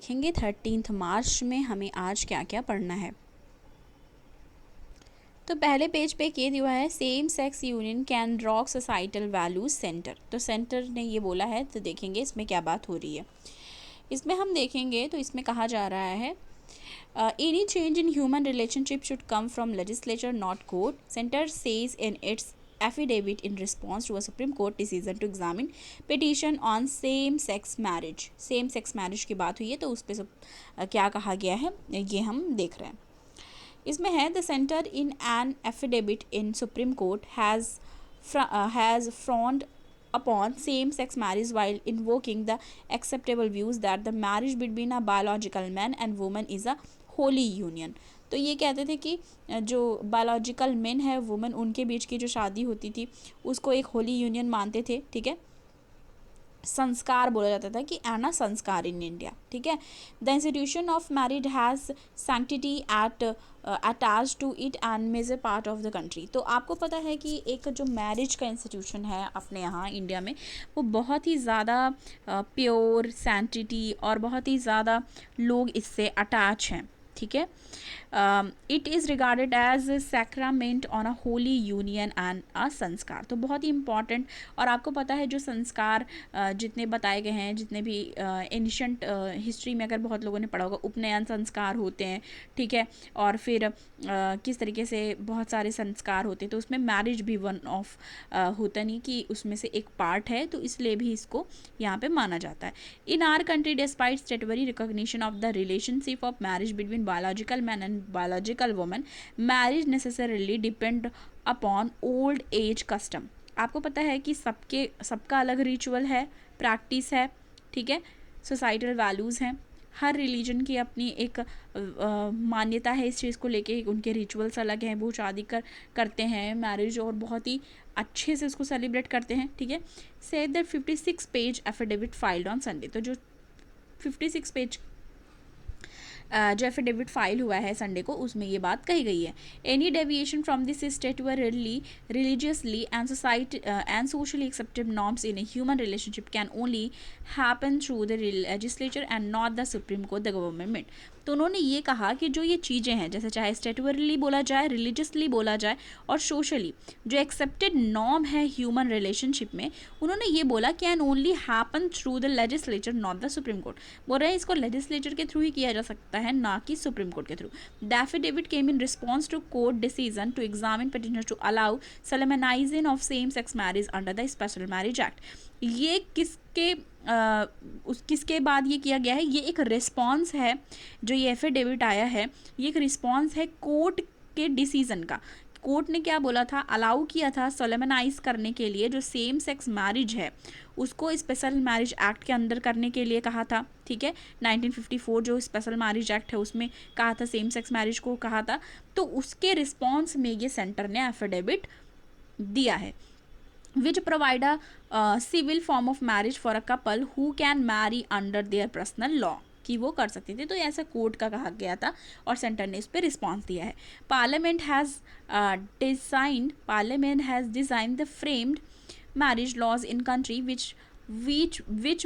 देखेंगे 13 मार्च में हमें आज क्या क्या पढ़ना है। तो पहले पेज पे ये दिया है same sex union can rock societal values centre. तो सेंटर ने ये बोला है, तो देखेंगे इसमें क्या बात हो रही है। इसमें हम देखेंगे तो इसमें कहा जा रहा है any change in human relationship should come from legislature not court. Centre says in its affidavit in response to a Supreme Court decision to examine petition on same sex marriage। Same sex marriage की बात हुई है, तो उस पर क्या कहा गया है ये हम देख रहे हैं। इसमें है the centre in an affidavit in supreme court has frond upon same-sex marriage while invoking the acceptable views that the marriage between a biological man and woman is a holy union। तो ये कहते थे कि जो biological main है women, उनके बीच की जो शादी होती थी उसको एक होली यूनियन मानते थे। ठीक है, संस्कार बोला जाता था कि आना संस्कार इन इंडिया। ठीक है, the institution of marriage has sanctity at attach to it and major part of the country. तो आपको पता है कि एक जो मैरिज का इंस्टीट्यूशन है अपने यहाँ इंडिया में, वो बहुत ही ज़्यादा प्योर सैंक्टिटी और बहुत ही ज़्यादा लोग इससे अटैच हैं। ठीक है, it is regarded as sacrament on a holy union and a sanskar. तो बहुत ही इंपॉर्टेंट। और आपको पता है जो संस्कार जितने बताए गए हैं, जितने भी एंशिएंट हिस्ट्री में अगर बहुत लोगों ने पढ़ा होगा, उपनयन संस्कार होते हैं। ठीक है, और फिर किस तरीके से बहुत सारे संस्कार होते हैं, तो उसमें मैरिज भी वन ऑफ होता नहीं कि उसमें से एक पार्ट है, तो इसलिए भी इसको यहाँ पे माना जाता है। इन our country despite स्टेटरी recognition of the relationship of marriage between biological man and biological woman, marriage necessarily depend upon old age custom। आपको पता है कि सबका अलग रिचुअल है, प्रैक्टिस है। ठीक है, सोसाइटल वैल्यूज़ हैं, हर रिलीजन की अपनी एक मान्यता है इस चीज़ को लेके, उनके रिचुअल्स अलग हैं। वो शादी करते हैं मैरिज और बहुत ही अच्छे से उसको सेलिब्रेट करते हैं। ठीक है, say that 56 page affidavit filed on Sunday. तो जो 56 पेज जो एफिडेविट फाइल हुआ है संडे को, उसमें ये बात कही गई है। Any deviation from this statutorily religiously and socially accepted norms in a human relationship can only happen through the legislature and not the supreme court the government. तो उन्होंने ये कहा कि जो ये चीज़ें हैं, जैसे चाहे स्टेटुअरली बोला जाए, रिलीजियसली बोला जाए और सोशली जो एक्सेप्टेड नॉर्म है ह्यूमन रिलेशनशिप में, उन्होंने ये बोला can only happen through the legislature not the supreme court. बोल रहे हैं इसको लेजिस्लेचर के थ्रू ही किया जा सकता है, ना कि सुप्रीम कोर्ट के थ्रू। The affidavit came in response to court decision to examine petitioners to allow solemnization of same sex marriage under the special marriage act. ये किसके बाद ये किया गया है? ये एक रिस्पॉन्स है, जो ये एफिडेविट आया है ये एक रिस्पॉन्स है कोर्ट के डिसीजन का। कोर्ट ने क्या बोला था? अलाउ किया था सोलेमनाइज करने के लिए जो सेम सेक्स मैरिज है उसको स्पेशल मैरिज एक्ट के अंदर करने के लिए कहा था। ठीक है, 1954 जो स्पेशल मैरिज एक्ट है उसमें कहा था, सेम सेक्स मैरिज को कहा था। तो उसके रिस्पॉन्स में ये सेंटर ने एफिडेविट दिया है, which provide a civil form of marriage for a couple who can marry under their personal law, कि वो कर सकते थे। तो ऐसा कोर्ट का कहा गया था और सेंटर ने इस पर रिस्पॉन्स दिया है। Parliament has designed the framed marriage laws in country which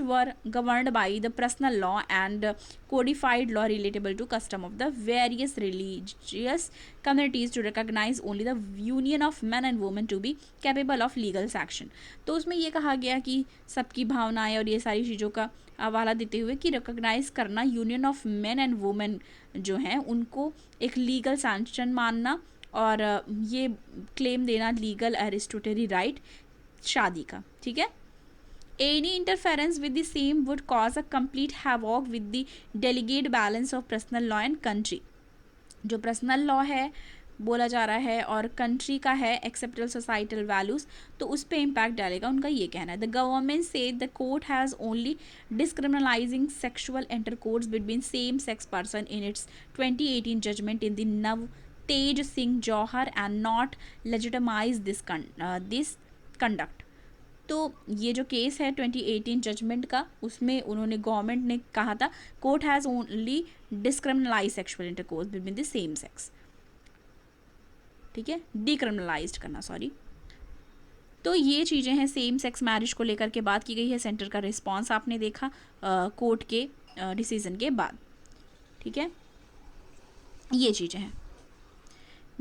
were governed by the personal law and codified law relatable to custom of the various religious communities to recognize only the union of men and women to be capable of legal sanction। तो उसमें ये कहा गया कि सबकी भावनाएं और ये सारी चीज़ों का हवाला देते हुए कि रिकॉग्नाइज करना union of main and women जो हैं उनको एक लीगल सैंक्शन मानना और ये क्लेम देना लीगल एरिस्टोटरी राइट शादी का। ठीक है, any interference with the same would cause a complete havoc with the delegate balance of personal law and country. जो पर्सनल लॉ है बोला जा रहा है और कंट्री का है एक्सेप्टेबल सोसाइटल वैल्यूज, तो उस पर इम्पैक्ट डालेगा, उनका ये कहना है। द गवर्नमेंट से the court has only decriminalizing sexual intercourse between same sex person in its 2018 judgment in the Navtej Singh Johar and not legitimize this conduct. तो ये जो केस है 2018 जजमेंट का, उसमें उन्होंने गवर्नमेंट ने कहा था court has only decriminalize sexual intercourse between the same sex. ठीक है, डिक्रिमिनलाइज करना, सॉरी। तो ये चीज़ें हैं सेम सेक्स मैरिज को लेकर के बात की गई है। सेंटर का रिस्पॉन्स आपने देखा कोर्ट के डिसीजन के बाद, ठीक है, ये चीज़ें हैं।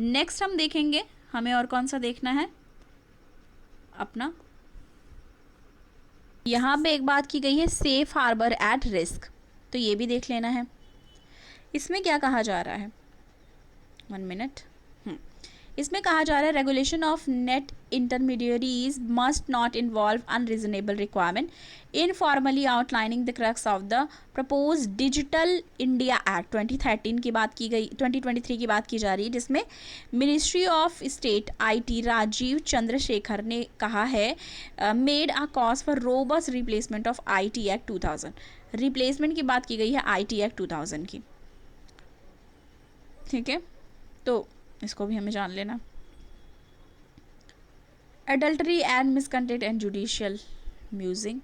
नेक्स्ट हम देखेंगे, हमें और कौन सा देखना है अपना, यहाँ पे एक बात की गई है सेफ हार्बर एट रिस्क, तो ये भी देख लेना है। इसमें क्या कहा जा रहा है, 1 मिनट, इसमें कहा जा रहा है regulation of net intermediaries must not involve unreasonable requirement in formally outlining the crux of the propose digital India act 2013 की बात की गई, 2023 की बात की जा रही है, जिसमें ministry of state IT Rajeev Chandrasekhar ने कहा है made a cause for robust replacement of IT act 2000, replacement की बात की गई है आईटी एक्ट 2000 की, ठीक है, तो इसको भी हमें जान लेना। Adultery and misconduct and judicial musing.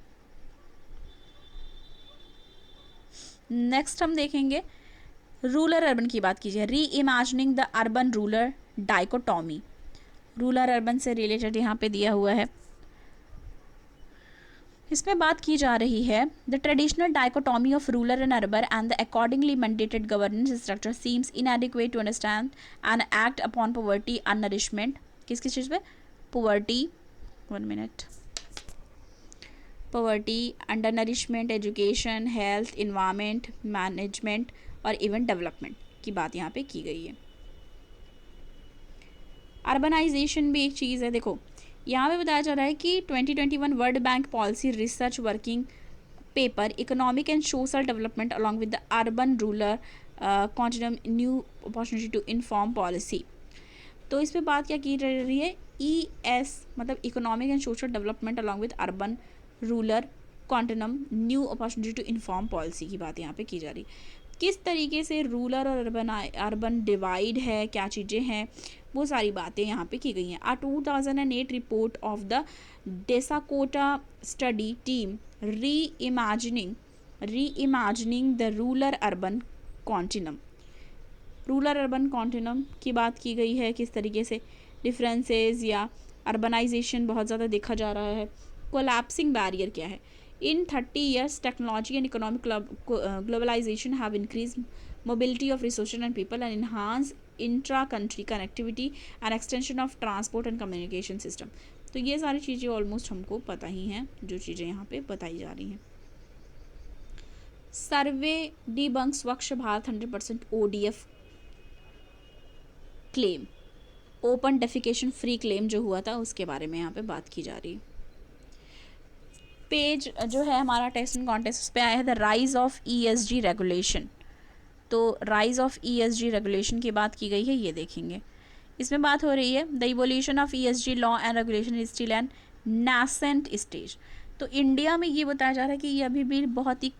Next हम देखेंगे रूरल अर्बन की बात कीजिए, री imagining the urban rural dichotomy, rural urban से रिलेटेड यहाँ पे दिया हुआ है। इसमें बात की जा रही है the traditional dichotomy of rural and urban and the accordingly mandated governance structure seems inadequate to understand and act upon poverty undernourishment, किस किस चीज़ पे, poverty, 1 minute, poverty, undernourishment, education, health, environment, management और even development की बात यहाँ पे की गई है। अर्बनाइजेशन भी एक चीज़ है, देखो यहाँ पे बताया जा रहा है कि 2021 world bank policy research working paper economic and social development along with the urban rural continuum new opportunity to inform policy, तो इस पर बात क्या की जा रही है, ES मतलब economic and social development along with urban rural continuum new opportunity to inform policy की बात यहाँ पे की जा रही है। किस तरीके से रूरल और अर्बन डिवाइड है, क्या चीज़ें हैं, वो सारी बातें यहाँ पे की गई हैं। 2008 report of the desakota study team reimagining the rural urban continuum, rural urban continuum की बात की गई है, किस तरीके से डिफरेंसेस या अर्बनाइजेशन बहुत ज़्यादा देखा जा रहा है। कोलैप्सिंग बैरियर क्या है, in 30 years technology and economic globalization have increase mobility of resources and people and enhance intra country connectivity and extension of transport and communication system, तो ये सारी चीज़ें ऑलमोस्ट हमको पता ही हैं जो चीज़ें यहाँ पे बताई जा रही हैं। सर्वे डीबंक स्वच्छ Bharat 100% ODF claim, open defecation free claim जो हुआ था उसके बारे में यहाँ पे बात की जा रही है। पेज जो है हमारा टेस्ट एंड कॉन्टेस्ट, उस पर आया है the rise of ESG regulation, तो राइज ऑफ ESG रेगुलेशन की बात की गई है, ये देखेंगे। इसमें बात हो रही है the evolution of ESG law and regulation is still an nascent stage, तो इंडिया में ये बताया जा रहा है कि ये अभी भी बहुत ही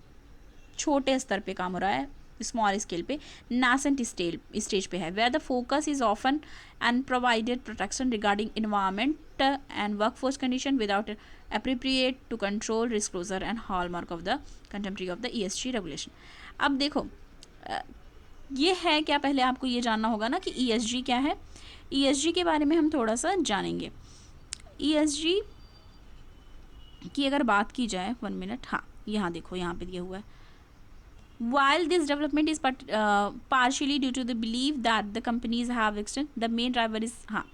छोटे स्तर पे काम हो रहा है, स्मॉल स्केल पे, नासेंट स्टेज पे है, where the focus is often and provided protection regarding environment and workforce condition without appropriate to control disclosure and hallmark of the contemporary of the ESG regulation। अब देखो ये है क्या, पहले आपको ये जानना होगा ना कि ESG क्या है। ESG के बारे में हम थोड़ा सा जानेंगे। ESG की अगर बात की जाए, 1 मिनट, हाँ यहाँ देखो, यहाँ पे दिया हुआ है while this development is partially due to the belief that the companies have extended the main driver is, हाँ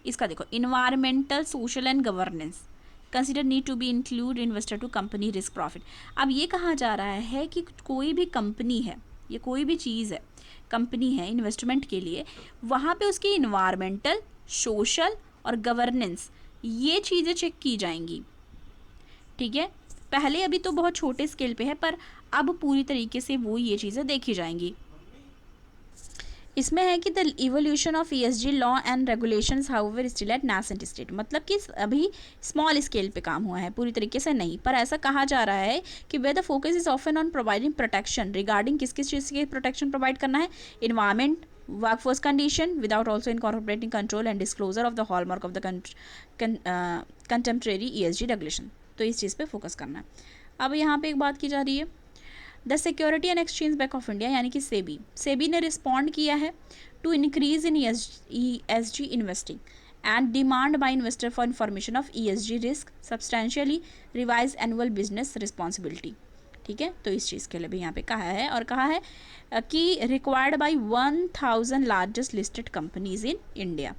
इसका देखो, environmental social and governance consider need to be include investor to company risk profit. अब ये कहा जा रहा है कि कोई भी कंपनी है या कोई भी चीज़ है, कंपनी है इन्वेस्टमेंट के लिए, वहाँ पे उसकी इन्वायरमेंटल, सोशल और गवर्नेंस ये चीज़ें चेक की जाएंगी, ठीक है। पहले अभी तो बहुत छोटे स्केल पे है, पर अब पूरी तरीके से वो ये चीज़ें देखी जाएंगी। इसमें है कि the evolution of ESG law and regulations however still at nascent state, मतलब कि अभी स्मॉल स्केल पे काम हुआ है, पूरी तरीके से नहीं, पर ऐसा कहा जा रहा है कि where the focus is often on providing protection regarding किस किस चीज़ की प्रोटेक्शन प्रोवाइड करना है, environment, workforce condition without also incorporating control and disclosure of the hallmark of the contemporary ESG regulation, तो इस चीज़ पे फोकस करना है। अब यहाँ पे एक बात की जा रही है the security and exchange bank of India यानी कि सेबी ने रिस्पॉन्ड किया है to increase in ESG investing and demand by investor for information of ESG risk substantially revise annual business responsibility, ठीक है, तो इस चीज़ के लिए भी यहाँ पे कहा है, और कहा है कि required by 1000 largest listed companies in India.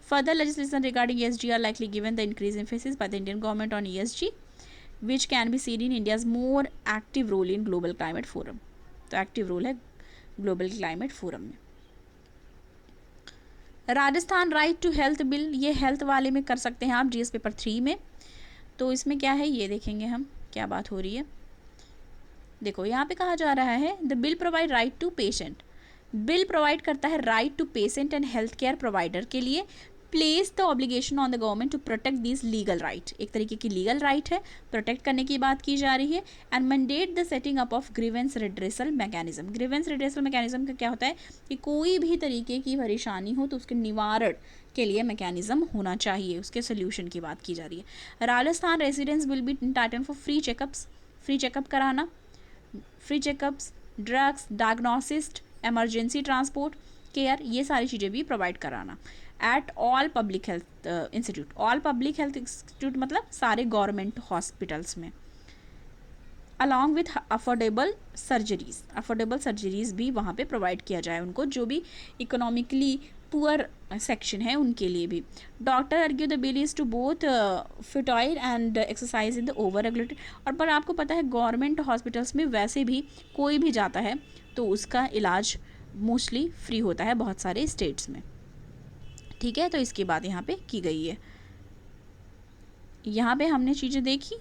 Further legislation regarding ESG are likely given the increased emphasis by the Indian government on ESG, which can be seen in India's more active role in Global Climate Forum. तो active role है global climate forum में. Rajasthan right to health bill, ये health वाले में कर सकते हैं आप जीएस पेपर 3 में. तो इसमें क्या है ये देखेंगे हम क्या बात हो रही है. देखो यहाँ पे कहा जा रहा है the bill provide right to patient. Bill provide करता है right to patient and health care provider के लिए. Place the obligation on the government to protect this legal right. एक तरीके की लीगल राइट है, प्रोटेक्ट करने की बात की जा रही है. And mandate the setting up of grievance redressal mechanism. Grievance redressal mechanism का क्या होता है कि कोई भी तरीके की परेशानी हो तो उसके निवारण के लिए मैकेनिज्म होना चाहिए, उसके सोल्यूशन की बात की जा रही है. Rajasthan residents will be entitled for free checkups. Free checkup कराना, free checkups, drugs, diagnostics, emergency transport care, ये सारी चीज़ें भी प्रोवाइड कराना at all public health institute. All public health institute मतलब सारे गवर्नमेंट हॉस्पिटल्स में. Along with affordable surgeries. Affordable surgeries भी वहाँ पे प्रोवाइड किया जाए उनको, जो भी इकोनॉमिकली पुअर सेक्शन है उनके लिए भी. Doctor argue the bill is to both futile and exercise in the over regulated. और पर आपको पता है गवर्नमेंट हॉस्पिटल्स में वैसे भी कोई भी जाता है तो उसका इलाज मोस्टली फ्री होता है बहुत सारे स्टेट्स में. ठीक है, तो इसकी बात यहाँ पे की गई है. यहाँ पे हमने चीज़ें देखी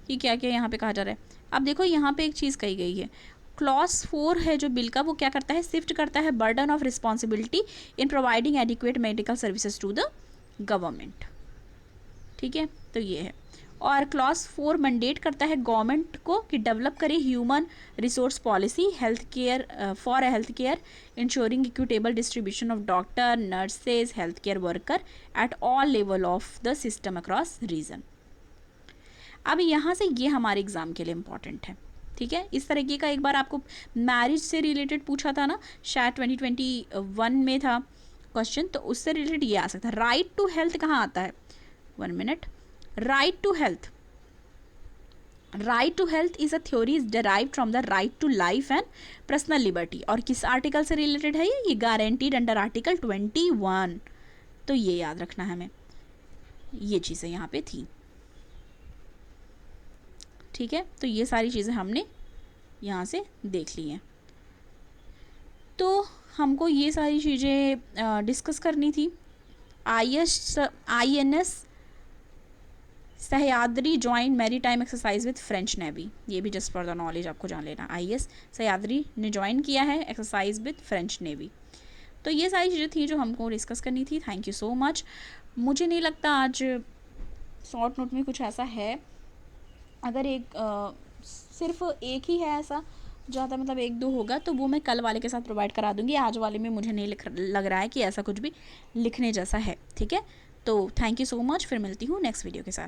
कि क्या क्या यहाँ पे कहा जा रहा है. अब देखो यहाँ पे एक चीज़ कही गई है. क्लॉज 4 है जो बिल का, वो क्या करता है, शिफ्ट करता है burden of responsibility in providing adequate medical services to the government. ठीक है, तो ये है. और क्लॉज 4 मैंडेट करता है गवर्नमेंट को कि डेवलप करे human resource policy health care for health care insuring equitable distribution of doctor, nurses, health care worker at all level of the system across region. अब यहाँ से ये हमारे एग्जाम के लिए इम्पॉर्टेंट है. ठीक है, इस तरीके का एक बार आपको मैरिज से रिलेटेड पूछा था ना, शायद 2021 में था क्वेश्चन, तो उससे रिलेटेड ये आ सकता है. राइट टू हेल्थ कहाँ आता है, 1 minute. Right to health, right to health is a theory is derived from the right to life and personal liberty. और किस आर्टिकल से रिलेटेड है ये गारंटीड अंडर आर्टिकल 21. तो ये याद रखना है हमें, ये चीज़ें यहाँ पे थी. ठीक है, तो ये सारी चीज़ें हमने यहाँ से देख ली हैं. तो हमको ये सारी चीज़ें डिस्कस करनी थी. INS Sahyadri join maritime exercise with French navy. ये भी जस्ट फॉर द नॉलेज आपको जान लेना. IS सह्याद्री ने ज्वाइन किया है एक्सरसाइज विथ फ्रेंच नेवी. तो ये सारी चीज़ें थी जो हमको डिस्कस करनी थी. Thank you so much. मुझे नहीं लगता आज शॉर्ट नोट में कुछ ऐसा है. अगर सिर्फ एक ही है ऐसा ज़्यादा, मतलब 1-2 होगा तो वो मैं कल वाले के साथ प्रोवाइड करा दूंगी. आज वाले में मुझे नहीं लग रहा है कि ऐसा कुछ भी लिखने जैसा है. ठीक है, तो थैंक यू सो मच. फिर मिलती हूँ नेक्स्ट वीडियो के साथ.